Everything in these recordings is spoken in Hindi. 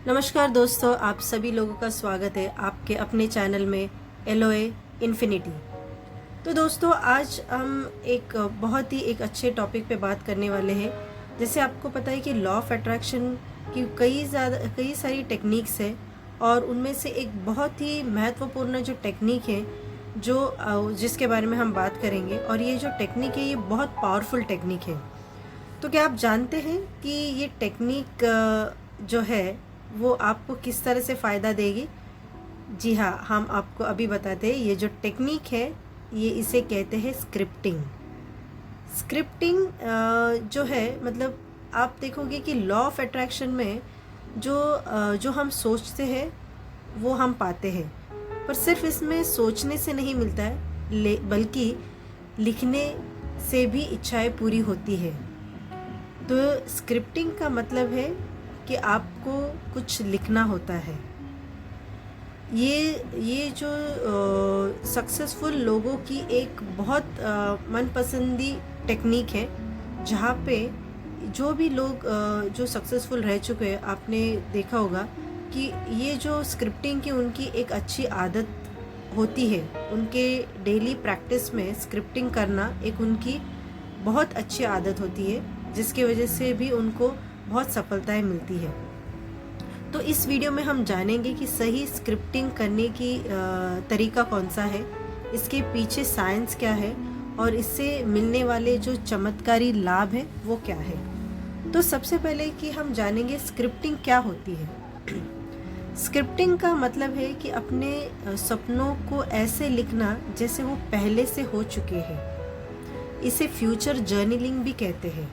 नमस्कार दोस्तों, आप सभी लोगों का स्वागत है आपके अपने चैनल में एलोए इन्फिनिटी। तो दोस्तों, आज हम बहुत ही एक अच्छे टॉपिक पे बात करने वाले हैं। जैसे आपको पता है कि लॉ ऑफ अट्रैक्शन की कई सारी टेक्निक्स है, और उनमें से एक बहुत ही महत्वपूर्ण जो टेक्निक है जिसके बारे में हम बात करेंगे। और ये जो टेक्निक है ये बहुत पावरफुल टेक्निक है। तो क्या आप जानते हैं कि ये टेक्निक जो है वो आपको किस तरह से फ़ायदा देगी? जी हाँ, हम आपको अभी बताते हैं। ये जो टेक्निक है ये इसे कहते हैं स्क्रिप्टिंग। स्क्रिप्टिंग जो है, मतलब आप देखोगे कि लॉ ऑफ अट्रैक्शन में जो हम सोचते हैं वो हम पाते हैं। पर सिर्फ इसमें सोचने से नहीं मिलता है, बल्कि लिखने से भी इच्छाएं पूरी होती है। तो स्क्रिप्टिंग का मतलब है कि आपको कुछ लिखना होता है। ये जो सक्सेसफुल लोगों की एक बहुत मनपसंदी टेक्निक है, जहाँ पे जो भी लोग जो सक्सेसफुल रह चुके हैं, आपने देखा होगा कि ये जो स्क्रिप्टिंग की उनकी एक अच्छी आदत होती है। उनके डेली प्रैक्टिस में स्क्रिप्टिंग करना एक उनकी बहुत अच्छी आदत होती है, जिसकी वजह से भी उनको बहुत सफलताएं मिलती है। तो इस वीडियो में हम जानेंगे कि सही स्क्रिप्टिंग करने की तरीका कौन सा है, इसके पीछे साइंस क्या है, और इससे मिलने वाले जो चमत्कारी लाभ है वो क्या है। तो सबसे पहले कि हम जानेंगे स्क्रिप्टिंग क्या होती है। स्क्रिप्टिंग का मतलब है कि अपने सपनों को ऐसे लिखना जैसे वो पहले से हो चुके हैं। इसे फ्यूचर जर्नलिंग भी कहते हैं।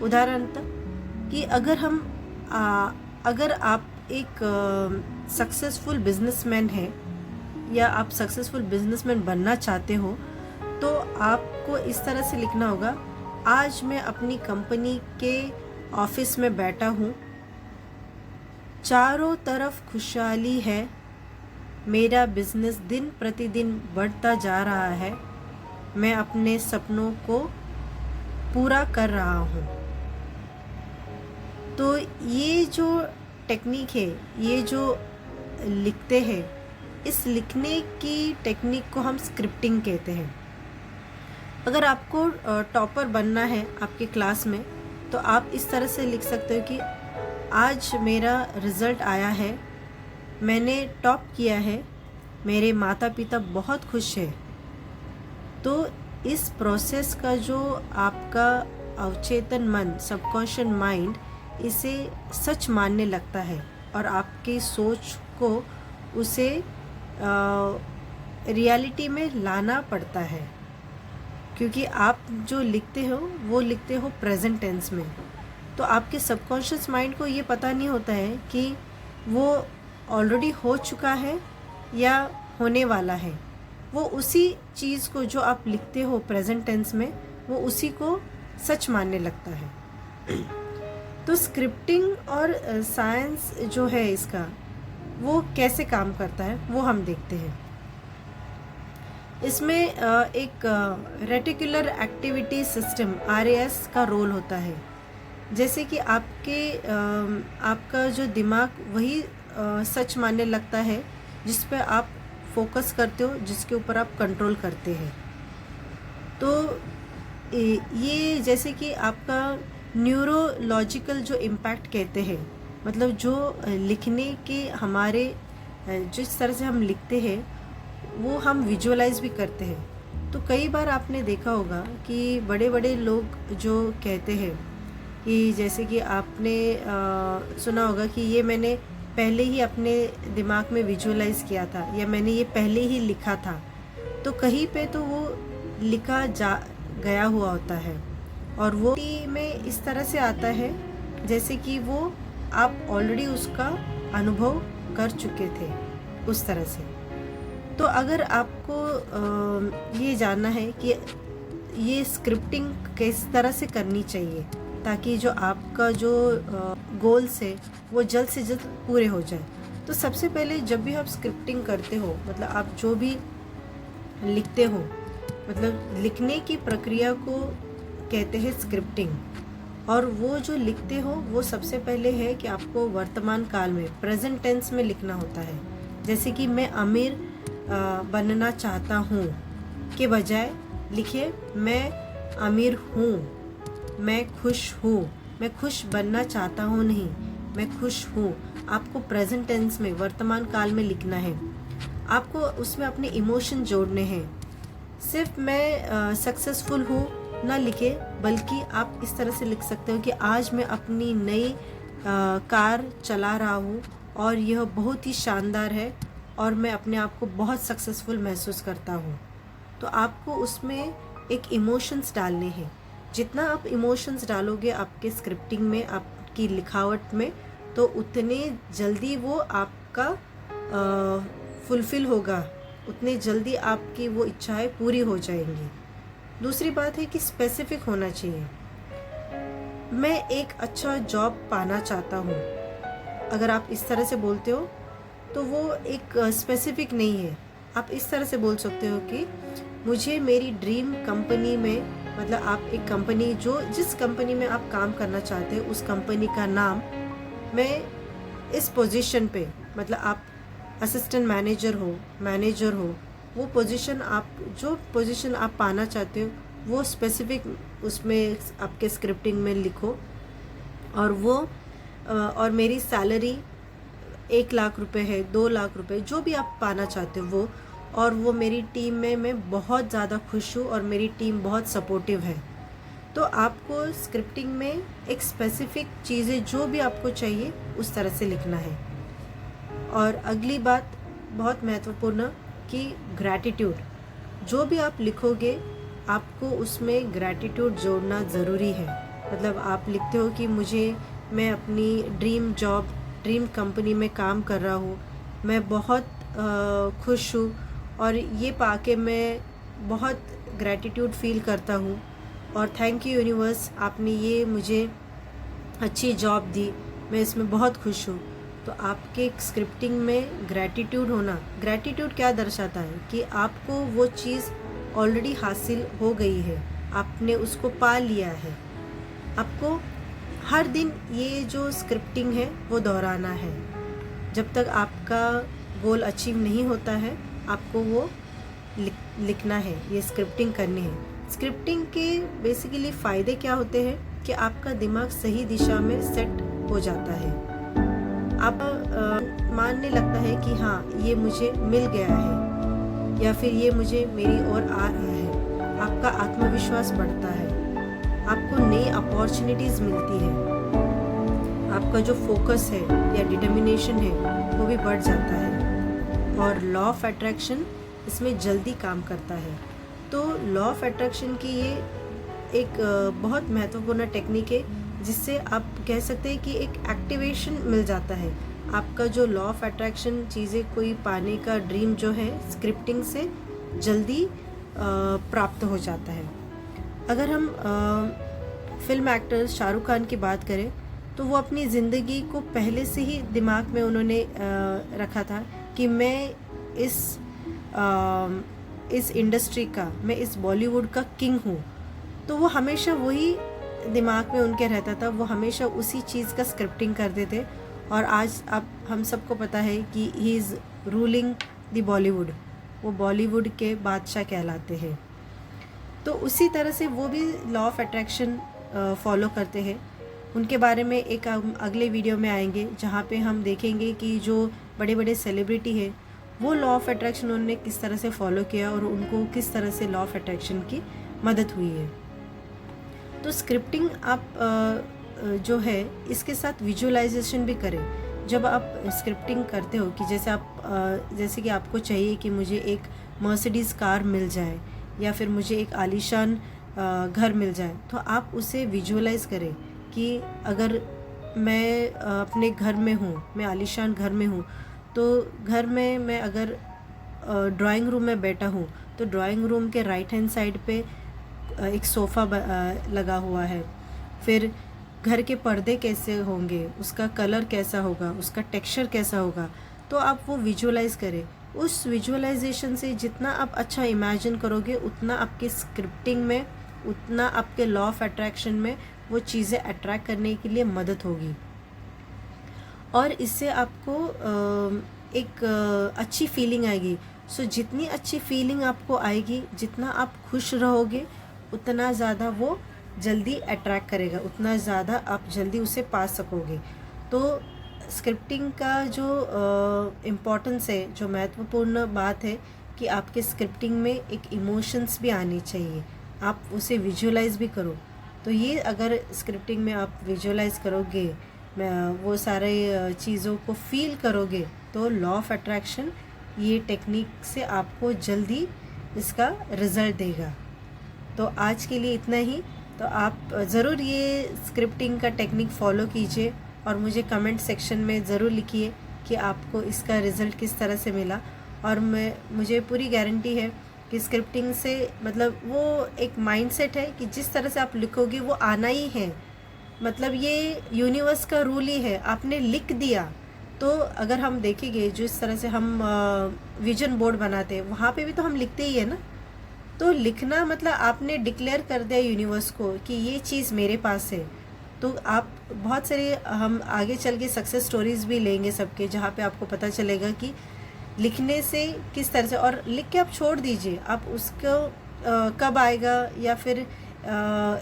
उदाहरणतः कि अगर आप एक सक्सेसफुल बिजनेसमैन हैं, या आप सक्सेसफुल बिजनेसमैन बनना चाहते हो, तो आपको इस तरह से लिखना होगा। आज मैं अपनी कंपनी के ऑफिस में बैठा हूँ, चारों तरफ खुशहाली है, मेरा बिजनेस दिन प्रतिदिन बढ़ता जा रहा है, मैं अपने सपनों को पूरा कर रहा हूँ। तो ये जो टेक्निक है, ये जो लिखते हैं, इस लिखने की टेक्निक को हम स्क्रिप्टिंग कहते हैं। अगर आपको टॉपर बनना है आपके क्लास में, तो आप इस तरह से लिख सकते हो कि आज मेरा रिज़ल्ट आया है, मैंने टॉप किया है, मेरे माता पिता बहुत खुश हैं। तो इस प्रोसेस का जो आपका अवचेतन मन, सबकॉन्शियस माइंड, इसे सच मानने लगता है, और आपकी सोच को उसे रियलिटी में लाना पड़ता है। क्योंकि आप जो लिखते हो वो लिखते हो प्रेजेंट टेंस में। तो आपके सबकॉन्शियस माइंड को ये पता नहीं होता है कि वो ऑलरेडी हो चुका है या होने वाला है। वो उसी चीज़ को जो आप लिखते हो प्रेजेंट टेंस में, वो उसी को सच मानने लगता है। तो स्क्रिप्टिंग और साइंस जो है इसका, वो कैसे काम करता है वो हम देखते हैं। इसमें एक रेटिकुलर एक्टिविटी सिस्टम RAS का रोल होता है। जैसे कि आपका जो दिमाग वही सच मानने लगता है जिस पे आप फोकस करते हो, जिसके ऊपर आप कंट्रोल करते हैं। तो ये जैसे कि आपका न्यूरोलॉजिकल जो इम्पैक्ट कहते हैं, मतलब जो लिखने के हमारे जिस तरह से हम लिखते हैं वो हम विजुअलाइज भी करते हैं। तो कई बार आपने देखा होगा कि बड़े बड़े लोग जो कहते हैं कि जैसे कि आपने सुना होगा कि ये मैंने पहले ही अपने दिमाग में विजुअलाइज किया था, या मैंने ये पहले ही लिखा था। तो कहीं पे तो वो लिखा जा गया हुआ होता है, और वो में इस तरह से आता है जैसे कि वो आप ऑलरेडी उसका अनुभव कर चुके थे, उस तरह से। तो अगर आपको ये जानना है कि ये स्क्रिप्टिंग किस तरह से करनी चाहिए ताकि जो आपका जो गोल्स है वो जल्द से जल्द पूरे हो जाए, तो सबसे पहले जब भी आप स्क्रिप्टिंग करते हो, मतलब आप जो भी लिखते हो, मतलब लिखने की प्रक्रिया को कहते हैं स्क्रिप्टिंग। और वो जो लिखते हो वो सबसे पहले है कि आपको वर्तमान काल में प्रेजेंट टेंस में लिखना होता है। जैसे कि मैं अमीर बनना चाहता हूँ के बजाय लिखिए मैं अमीर हूँ, मैं खुश हूँ। मैं खुश बनना चाहता हूँ नहीं, मैं खुश हूँ। आपको प्रेजेंट टेंस में वर्तमान काल में लिखना है। आपको उसमें अपने इमोशन जोड़ने हैं। सिर्फ मैं सक्सेसफुल हूँ ना लिखे, बल्कि आप इस तरह से लिख सकते हो कि आज मैं अपनी नई कार चला रहा हूँ और यह बहुत ही शानदार है और मैं अपने आप को बहुत सक्सेसफुल महसूस करता हूँ। तो आपको उसमें एक इमोशंस डालने हैं। जितना आप इमोशंस डालोगे आपके स्क्रिप्टिंग में, आपकी लिखावट में, तो उतने जल्दी वो आपका फुलफिल होगा, उतने जल्दी आपकी वो इच्छाएं पूरी हो जाएंगी। दूसरी बात है कि स्पेसिफिक होना चाहिए। मैं एक अच्छा जॉब पाना चाहता हूँ। अगर आप इस तरह से बोलते हो तो वो एक स्पेसिफिक नहीं है। आप इस तरह से बोल सकते हो कि मुझे मेरी ड्रीम कंपनी में, मतलब आप एक कंपनी जिस कंपनी में आप काम करना चाहते हो उस कंपनी का नाम, मैं इस पोजीशन पे, मतलब आप असिस्टेंट मैनेजर हो, वो पोजीशन जो पोजीशन आप पाना चाहते हो वो स्पेसिफिक उसमें आपके स्क्रिप्टिंग में लिखो। और मेरी सैलरी 1,00,000 रुपये है, 2,00,000 रुपये, जो भी आप पाना चाहते हो वो, और वो मेरी टीम में मैं बहुत ज़्यादा खुश हूँ और मेरी टीम बहुत सपोर्टिव है। तो आपको स्क्रिप्टिंग में एक स्पेसिफिक चीज़ें जो भी आपको चाहिए उस तरह से लिखना है। और अगली बात बहुत महत्वपूर्ण कि ग्रैटिट्यूड, जो भी आप लिखोगे आपको उसमें ग्रैटिट्यूड जोड़ना ज़रूरी है। मतलब आप लिखते हो कि मैं अपनी ड्रीम कंपनी में काम कर रहा हूँ, मैं बहुत खुश हूँ और ये पाके मैं बहुत ग्रैटिट्यूड फील करता हूँ और थैंक यू यूनिवर्स, आपने ये मुझे अच्छी जॉब दी, मैं इसमें बहुत खुश हूँ। तो आपके स्क्रिप्टिंग में ग्रैटिट्यूड क्या दर्शाता है कि आपको वो चीज़ ऑलरेडी हासिल हो गई है, आपने उसको पा लिया है। आपको हर दिन ये जो स्क्रिप्टिंग है वो दोहराना है। जब तक आपका गोल अचीव नहीं होता है आपको वो लिखना है, ये स्क्रिप्टिंग करनी है। स्क्रिप्टिंग के बेसिकली फ़ायदे क्या होते हैं कि आपका दिमाग सही दिशा में सेट हो जाता है। आप मानने लगता है कि हाँ ये मुझे मिल गया है या फिर ये मुझे मेरी ओर आ रहा है। आपका आत्मविश्वास बढ़ता है, आपको नई अपॉर्चुनिटीज़ मिलती है, आपका जो फोकस है या डिटर्मिनेशन है वो भी बढ़ जाता है। और लॉ ऑफ अट्रैक्शन इसमें जल्दी काम करता है। तो लॉ ऑफ अट्रैक्शन की ये एक बहुत महत्वपूर्ण टेक्निक है जिससे आप कह सकते हैं कि एक एक्टिवेशन मिल जाता है। आपका जो लॉ ऑफ अट्रैक्शन चीज़ें कोई पाने का ड्रीम जो है स्क्रिप्टिंग से जल्दी प्राप्त हो जाता है। अगर हम फिल्म एक्टर शाहरुख खान की बात करें तो वो अपनी ज़िंदगी को पहले से ही दिमाग में उन्होंने रखा था कि मैं इस इंडस्ट्री का, मैं इस बॉलीवुड का किंग हूँ। तो वो हमेशा वही दिमाग में उनके रहता था, वो हमेशा उसी चीज़ का स्क्रिप्टिंग करते थे। और आज हम सबको पता है कि he is ruling the Bollywood, वो बॉलीवुड के बादशाह कहलाते हैं। तो उसी तरह से वो भी लॉ ऑफ अट्रैक्शन फॉलो करते हैं। उनके बारे में एक अगले वीडियो में आएंगे जहाँ पे हम देखेंगे कि जो बड़े बड़े सेलिब्रिटी है वो लॉ ऑफ अट्रैक्शन उन्होंने किस तरह से फॉलो किया और उनको किस तरह से लॉ ऑफ अट्रैक्शन की मदद हुई है। तो स्क्रिप्टिंग आप जो है इसके साथ विजुअलाइजेशन भी करें। जब आप स्क्रिप्टिंग करते हो कि जैसे कि आपको चाहिए कि मुझे एक मर्सिडीज़ कार मिल जाए या फिर मुझे एक आलीशान घर मिल जाए, तो आप उसे विजुअलाइज करें कि अगर मैं अपने घर में हूँ, मैं आलीशान घर में हूँ, तो घर में मैं अगर ड्राइंग रूम में बैठा हूँ तो ड्राइंग रूम के राइट हैंड साइड पे एक सोफ़ा लगा हुआ है। फिर घर के पर्दे कैसे होंगे, उसका कलर कैसा होगा, उसका टेक्सचर कैसा होगा, तो आप वो विजुअलाइज करें। उस विजुअलाइजेशन से जितना आप अच्छा इमेजिन करोगे उतना आपके स्क्रिप्टिंग में, उतना आपके लॉ ऑफ अट्रैक्शन में वो चीज़ें अट्रैक्ट करने के लिए मदद होगी। और इससे आपको एक अच्छी फीलिंग आएगी। सो जितनी अच्छी फीलिंग आपको आएगी, जितना आप खुश रहोगे, उतना ज़्यादा वो जल्दी अट्रैक्ट करेगा, उतना ज़्यादा आप जल्दी उसे पा सकोगे। तो स्क्रिप्टिंग का जो इम्पोर्टेंस है, जो महत्वपूर्ण बात है कि आपके स्क्रिप्टिंग में एक इमोशंस भी आनी चाहिए, आप उसे विजुअलाइज भी करो। तो ये अगर स्क्रिप्टिंग में आप विजुअलाइज करोगे, वो सारे चीज़ों को फील करोगे, तो लॉ ऑफ अट्रैक्शन ये टेक्निक से आपको जल्दी इसका रिज़ल्ट देगा। तो आज के लिए इतना ही। तो आप ज़रूर ये स्क्रिप्टिंग का टेक्निक फॉलो कीजिए और मुझे कमेंट सेक्शन में ज़रूर लिखिए कि आपको इसका रिज़ल्ट किस तरह से मिला। और मुझे पूरी गारंटी है कि स्क्रिप्टिंग से मतलब वो एक माइंडसेट है कि जिस तरह से आप लिखोगे वो आना ही है। मतलब ये यूनिवर्स का रूल ही है, आपने लिख दिया। तो अगर हम देखेंगे जो इस तरह से हम विजन बोर्ड बनाते हैं, वहाँ पे भी तो हम लिखते ही है ना। तो लिखना मतलब आपने डिक्लेयर कर दिया यूनिवर्स को कि ये चीज़ मेरे पास है। तो आप बहुत सारे हम आगे चल के सक्सेस स्टोरीज़ भी लेंगे सबके, जहाँ पे आपको पता चलेगा कि लिखने से किस तरह से, और लिख के आप छोड़ दीजिए, आप उसको कब आएगा, या फिर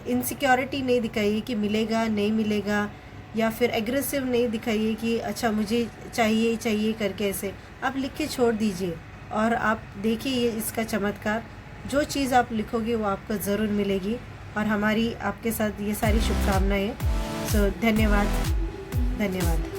इनसिक्योरिटी नहीं दिखाइए कि मिलेगा नहीं मिलेगा, या फिर एग्रेसिव नहीं दिखाइए कि अच्छा मुझे चाहिए चाहिए करके। ऐसे आप लिख के छोड़ दीजिए और आप देखिए इसका चमत्कार। जो चीज़ आप लिखोगे वो आपको ज़रूर मिलेगी। और हमारी आपके साथ ये सारी शुभकामनाएं। सो धन्यवाद।